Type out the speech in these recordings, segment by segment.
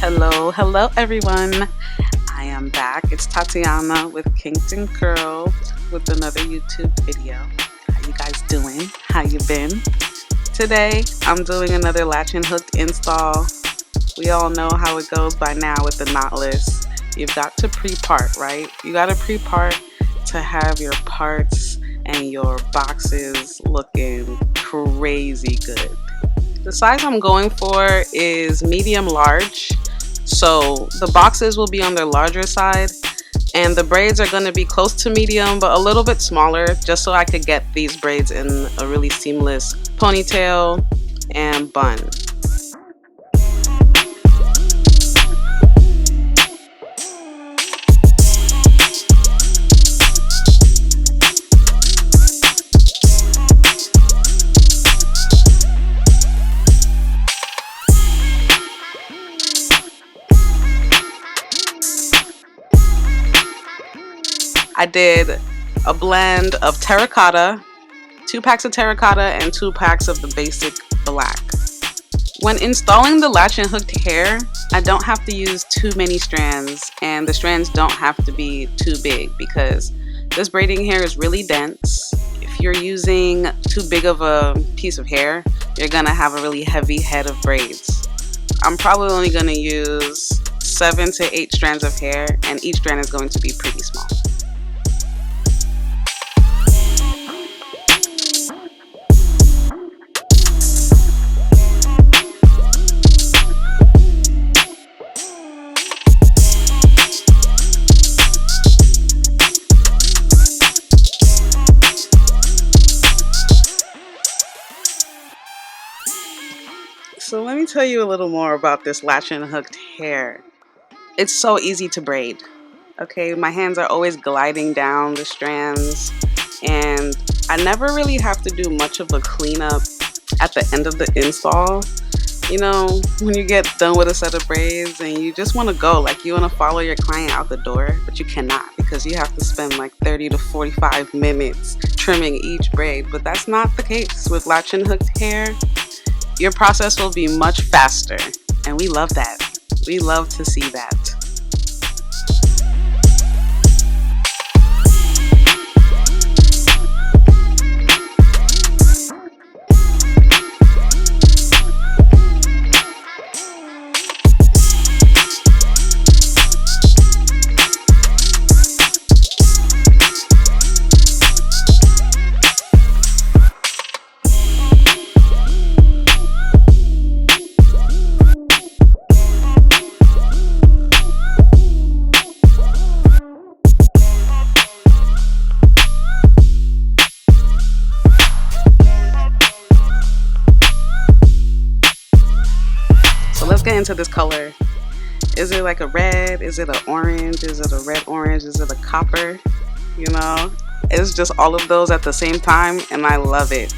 Hello everyone. I am back. It's Tatiana with Kinkton Girl with another YouTube video. How you guys doing? How you been? Today, I'm doing another latch and hooked install. We all know how it goes by now with the Knotless. You've got to pre-part, right? You got to pre-part to have your parts and your boxes looking crazy good. The size I'm going for is medium large. So the boxes will be on their larger side and the braids are going to be close to medium but a little bit smaller, just so I could get these braids in a really seamless ponytail and bun. I did a blend of terracotta, 2 packs of terracotta and 2 packs of the basic black. When installing the latch and hooked hair, I don't have to use too many strands, and the strands don't have to be too big because this braiding hair is really dense. If you're using too big of a piece of hair, you're gonna have a really heavy head of braids. I'm probably only gonna use 7 to 8 strands of hair, and each strand is going to be pretty small. So let me tell you a little more about this latch and hooked hair. It's so easy to braid. Okay, my hands are always gliding down the strands and I never really have to do much of a cleanup at the end of the install. You know, when you get done with a set of braids and you just want to go, like you want to follow your client out the door, but you cannot because you have to spend like 30 to 45 minutes trimming each braid. But that's not the case with latch and hooked hair. Your process will be much faster, and we love that. We love to see that. Let's get into this color. Is it like a red? Is it an orange? Is it a red orange? Is it a copper? You know, it's just all of those at the same time and I love it.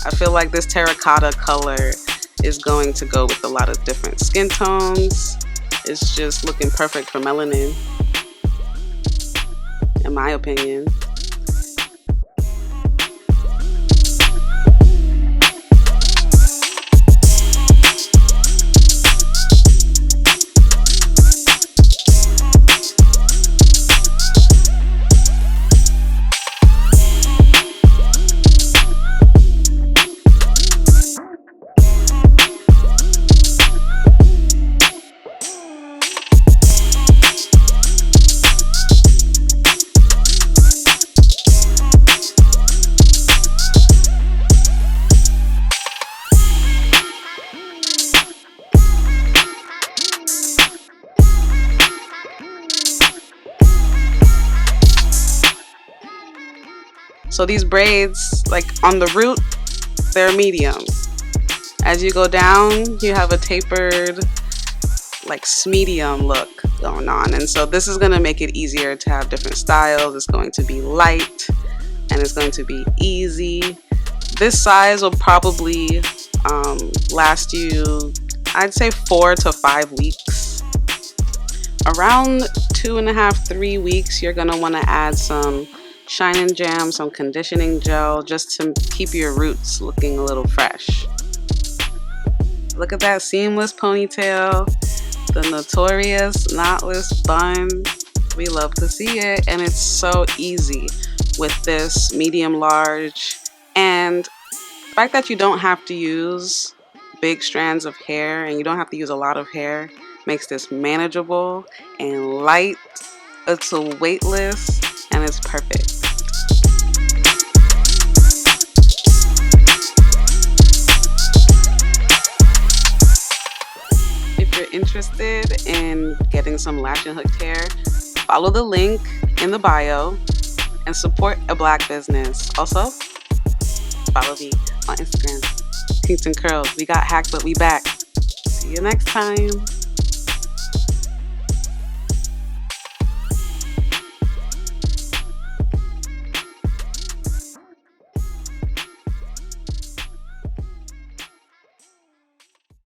I feel like this terracotta color is going to go with a lot of different skin tones. It's just looking perfect for melanin, in my opinion. So these braids, like on the root, they're medium. As you go down, you have a tapered, like medium look going on. And so this is going to make it easier to have different styles. It's going to be light and it's going to be easy. This size will probably last you, I'd say 4 to 5 weeks. Around 2.5 to 3 weeks, you're going to want to add some Shine and Jam, some conditioning gel, just to keep your roots looking a little fresh. Look at that seamless ponytail, the notorious knotless bun. We love to see it, and it's so easy with this medium large. And the fact that you don't have to use big strands of hair and you don't have to use a lot of hair makes this manageable and light. It's a weightless and it's perfect. If you're interested in getting some latch and hooked hair, follow the link in the bio and support a Black business. Also, follow me on Instagram, Kingston Curls. We got hacked, but we back. See you next time.